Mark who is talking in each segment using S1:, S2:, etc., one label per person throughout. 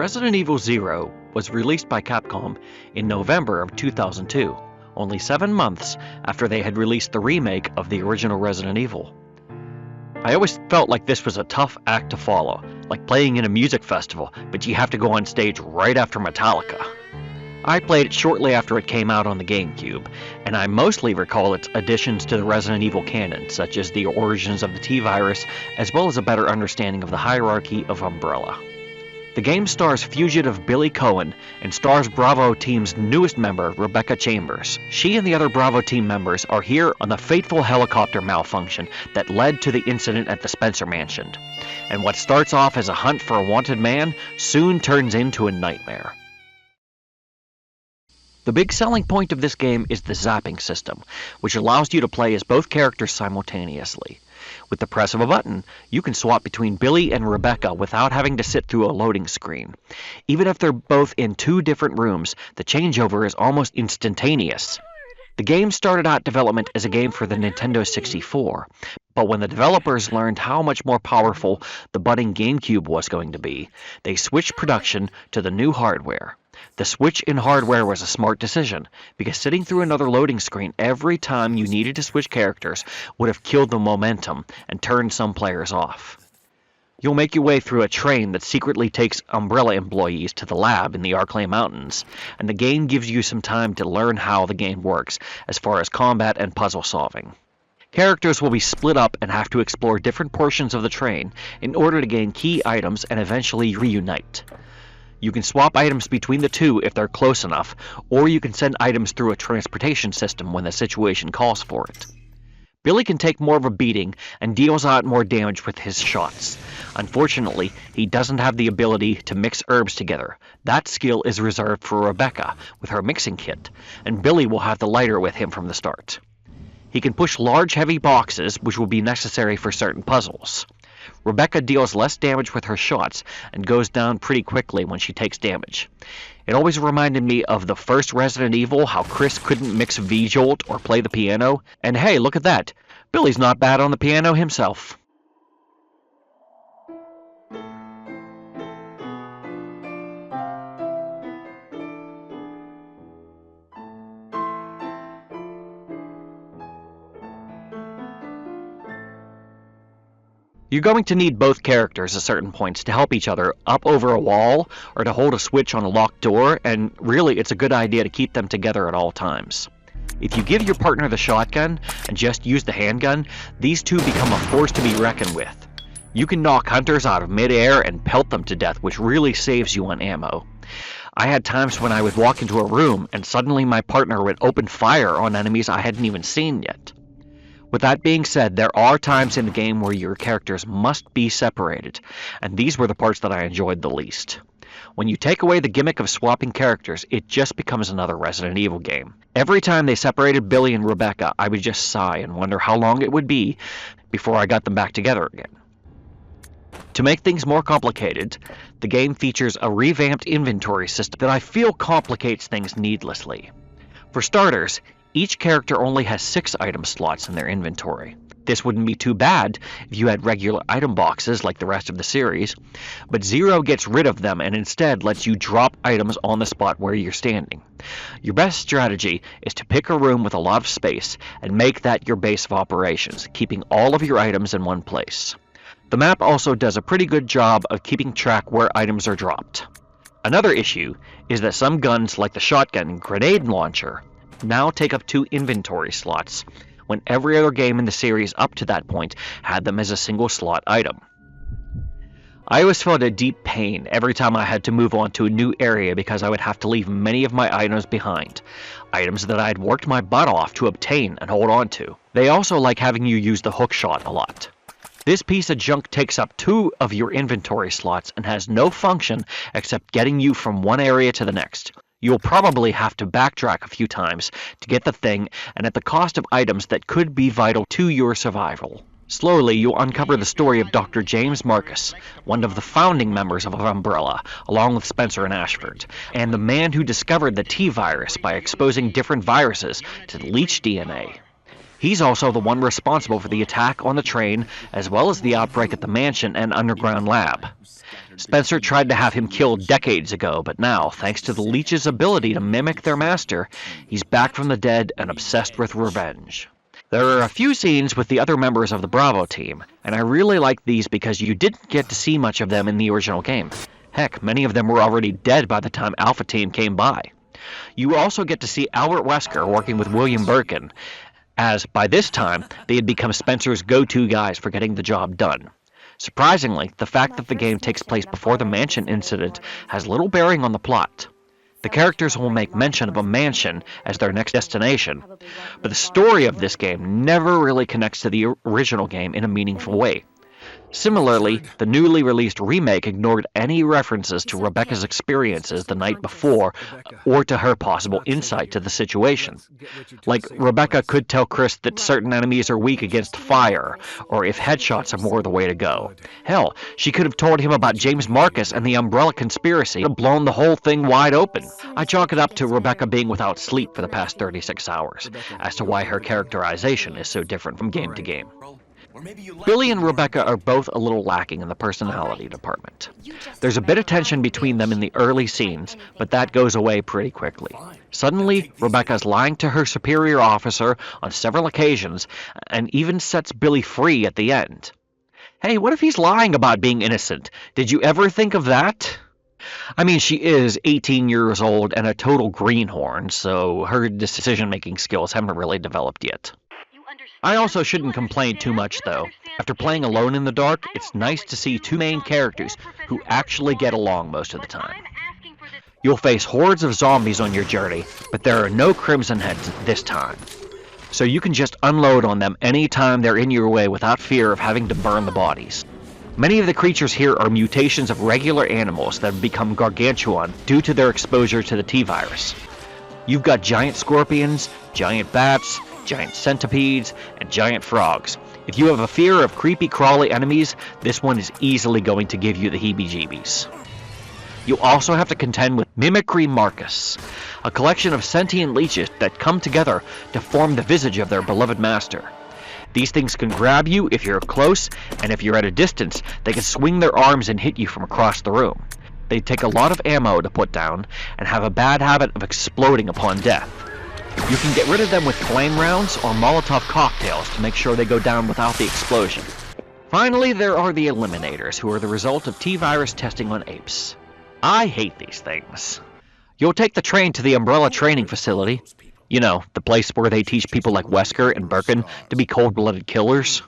S1: Resident Evil Zero was released by Capcom in November of 2002, only 7 months after they had released the remake of the original Resident Evil. I always felt like this was a tough act to follow, like playing in a music festival, but you have to go on stage right after Metallica. I played it shortly after it came out on the GameCube, and I mostly recall its additions to the Resident Evil canon, such as the origins of the T-Virus, as well as a better understanding of the hierarchy of Umbrella. The game stars fugitive Billy Cohen and stars Bravo team's newest member, Rebecca Chambers. She and the other Bravo team members are here on the fateful helicopter malfunction that led to the incident at the Spencer Mansion. And what starts off as a hunt for a wanted man soon turns into a nightmare. The big selling point of this game is the zapping system, which allows you to play as both characters simultaneously. With the press of a button, you can swap between Billy and Rebecca without having to sit through a loading screen. Even if they're both in 2 different rooms, the changeover is almost instantaneous. The game started out development as a game for the Nintendo 64, but when the developers learned how much more powerful the budding GameCube was going to be, they switched production to the new hardware. The switch in hardware was a smart decision, because sitting through another loading screen every time you needed to switch characters would have killed the momentum and turned some players off. You'll make your way through a train that secretly takes Umbrella employees to the lab in the Arklay Mountains, and the game gives you some time to learn how the game works as far as combat and puzzle solving. Characters will be split up and have to explore different portions of the train in order to gain key items and eventually reunite. You can swap items between the two if they're close enough, or you can send items through a transportation system when the situation calls for it. Billy can take more of a beating and deals out more damage with his shots. Unfortunately, he doesn't have the ability to mix herbs together. That skill is reserved for Rebecca with her mixing kit, and Billy will have the lighter with him from the start. He can push large heavy boxes, which will be necessary for certain puzzles. Rebecca deals less damage with her shots and goes down pretty quickly when she takes damage. It always reminded me of the first Resident Evil, how Chris couldn't mix V-Jolt or play the piano. And hey, look at that! Billy's not bad on the piano himself. You're going to need both characters at certain points to help each other up over a wall or to hold a switch on a locked door, and really it's a good idea to keep them together at all times. If you give your partner the shotgun and just use the handgun, these two become a force to be reckoned with. You can knock hunters out of midair and pelt them to death, which really saves you on ammo. I had times when I would walk into a room and suddenly my partner would open fire on enemies I hadn't even seen yet. With that being said, there are times in the game where your characters must be separated, and these were the parts that I enjoyed the least. When you take away the gimmick of swapping characters, it just becomes another Resident Evil game. Every time they separated Billy and Rebecca, I would just sigh and wonder how long it would be before I got them back together again. To make things more complicated, the game features a revamped inventory system that I feel complicates things needlessly. For starters, each character only has 6 item slots in their inventory. This wouldn't be too bad if you had regular item boxes like the rest of the series, but Zero gets rid of them and instead lets you drop items on the spot where you're standing. Your best strategy is to pick a room with a lot of space and make that your base of operations, keeping all of your items in one place. The map also does a pretty good job of keeping track where items are dropped. Another issue is that some guns like the shotgun and grenade launcher now take up 2 inventory slots, when every other game in the series up to that point had them as a single slot item. I always felt a deep pain every time I had to move on to a new area because I would have to leave many of my items behind, items that I had worked my butt off to obtain and hold on to. They also like having you use the hook shot a lot. This piece of junk takes up 2 of your inventory slots and has no function except getting you from one area to the next. You'll probably have to backtrack a few times to get the thing, and at the cost of items that could be vital to your survival. Slowly, you'll uncover the story of Dr. James Marcus, one of the founding members of Umbrella, along with Spencer and Ashford, and the man who discovered the T-Virus by exposing different viruses to leech DNA. He's also the one responsible for the attack on the train, as well as the outbreak at the mansion and underground lab. Spencer tried to have him killed decades ago, but now, thanks to the leech's ability to mimic their master, he's back from the dead and obsessed with revenge. There are a few scenes with the other members of the Bravo team, and I really like these because you didn't get to see much of them in the original game. Heck, many of them were already dead by the time Alpha Team came by. You also get to see Albert Wesker working with William Birkin, as by this time they had become Spencer's go-to guys for getting the job done. Surprisingly, the fact that the game takes place before the mansion incident has little bearing on the plot. The characters will make mention of a mansion as their next destination, but the story of this game never really connects to the original game in a meaningful way. Similarly, the newly released remake ignored any references to Rebecca's experiences the night before or to her possible insight to the situation. Like, Rebecca could tell Chris that certain enemies are weak against fire, or if headshots are more the way to go. Hell, she could have told him about James Marcus and the Umbrella conspiracy and blown the whole thing wide open. I chalk it up to Rebecca being without sleep for the past 36 hours, as to why her characterization is so different from game to game. Billy and Rebecca are both a little lacking in the personality department. There's a bit of tension between them in the early scenes, but that goes away pretty quickly. Suddenly, Rebecca's lying to her superior officer on several occasions, and even sets Billy free at the end. Hey, what if he's lying about being innocent? Did you ever think of that? I mean, she is 18 years old and a total greenhorn, so her decision-making skills haven't really developed yet. I also shouldn't complain too much, though. After playing Alone in the Dark, it's nice to see two main characters who actually get along most of the time. You'll face hordes of zombies on your journey, but there are no Crimson Heads this time. So you can just unload on them anytime they're in your way without fear of having to burn the bodies. Many of the creatures here are mutations of regular animals that have become gargantuan due to their exposure to the T-virus. You've got giant scorpions, giant bats, giant centipedes, and giant frogs. If you have a fear of creepy crawly enemies, this one is easily going to give you the heebie-jeebies. You'll also have to contend with Mimicry Marcus, a collection of sentient leeches that come together to form the visage of their beloved master. These things can grab you if you're close, and if you're at a distance, they can swing their arms and hit you from across the room. They take a lot of ammo to put down, and have a bad habit of exploding upon death. You can get rid of them with flame rounds or Molotov cocktails to make sure they go down without the explosion. Finally, there are the Eliminators, who are the result of T-virus testing on apes. I hate these things. You'll take the train to the Umbrella training facility. You know, the place where they teach people like Wesker and Birkin to be cold-blooded killers.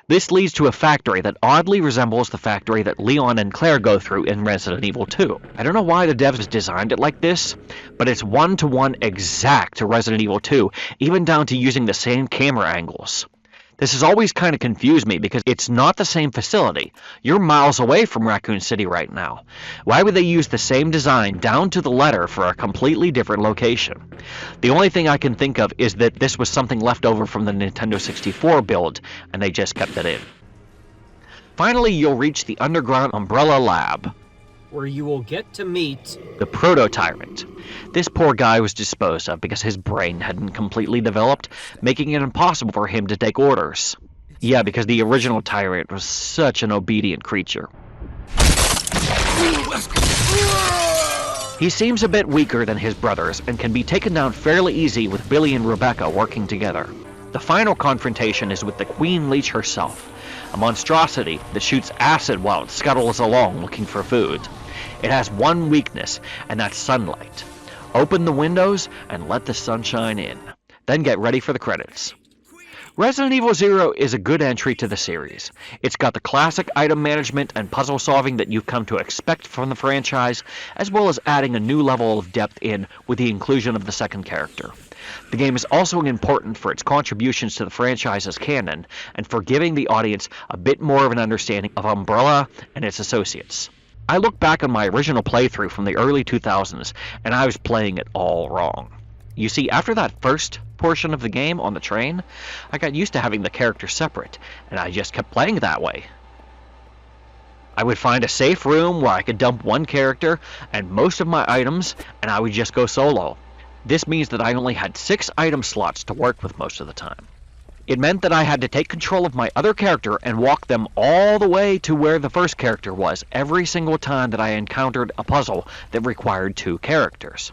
S1: This leads to a factory that oddly resembles the factory that Leon and Claire go through in Resident Evil 2. I don't know why the devs designed it like this, but it's one-to-one exact to Resident Evil 2, even down to using the same camera angles. This has always kind of confused me because it's not the same facility. You're miles away from Raccoon City right now. Why would they use the same design down to the letter for a completely different location? The only thing I can think of is that this was something left over from the Nintendo 64 build, and they just kept it in. Finally, you'll reach the underground Umbrella Lab,
S2: where you will get to meet
S1: the Proto-Tyrant. This poor guy was disposed of because his brain hadn't completely developed, making it impossible for him to take orders. Yeah, because the original Tyrant was such an obedient creature. He seems a bit weaker than his brothers and can be taken down fairly easy with Billy and Rebecca working together. The final confrontation is with the Queen Leech herself, a monstrosity that shoots acid while it scuttles along looking for food. It has one weakness, and that's sunlight. Open the windows and let the sunshine in. Then get ready for the credits. Resident Evil 0 is a good entry to the series. It's got the classic item management and puzzle solving that you've come to expect from the franchise, as well as adding a new level of depth in with the inclusion of the second character. The game is also important for its contributions to the franchise's canon, and for giving the audience a bit more of an understanding of Umbrella and its associates. I look back on my original playthrough from the early 2000s, and I was playing it all wrong. You see, after that first portion of the game on the train, I got used to having the characters separate, and I just kept playing that way. I would find a safe room where I could dump one character and most of my items, and I would just go solo. This means that I only had 6 item slots to work with most of the time. It meant that I had to take control of my other character and walk them all the way to where the first character was every single time that I encountered a puzzle that required two characters.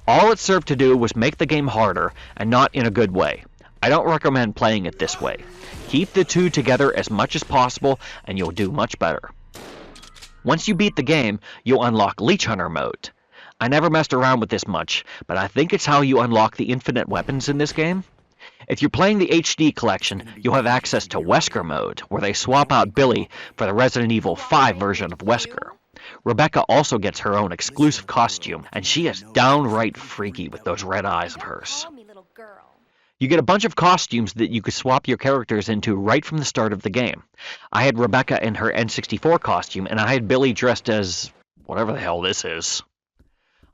S1: All it served to do was make the game harder, and not in a good way. I don't recommend playing it this way. Keep the two together as much as possible and you'll do much better. Once you beat the game, you'll unlock Leech Hunter mode. I never messed around with this much, but I think it's how you unlock the infinite weapons in this game. If you're playing the HD collection, you'll have access to Wesker mode, where they swap out Billy for the Resident Evil 5 version of Wesker. Rebecca also gets her own exclusive costume, and she is downright freaky with those red eyes of hers. You get a bunch of costumes that you could swap your characters into right from the start of the game. I had Rebecca in her N64 costume, and I had Billy dressed as whatever the hell this is.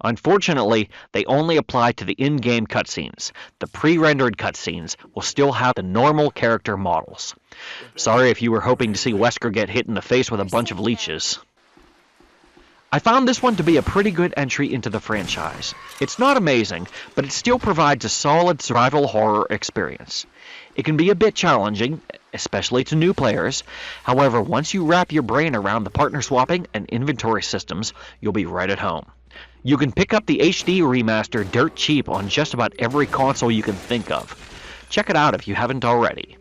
S1: Unfortunately, they only apply to the in-game cutscenes. The pre-rendered cutscenes will still have the normal character models. Sorry if you were hoping to see Wesker get hit in the face with a bunch of leeches. I found this one to be a pretty good entry into the franchise. It's not amazing, but it still provides a solid survival horror experience. It can be a bit challenging, especially to new players. However, once you wrap your brain around the partner swapping and inventory systems, you'll be right at home. You can pick up the HD remaster dirt cheap on just about every console you can think of. Check it out if you haven't already.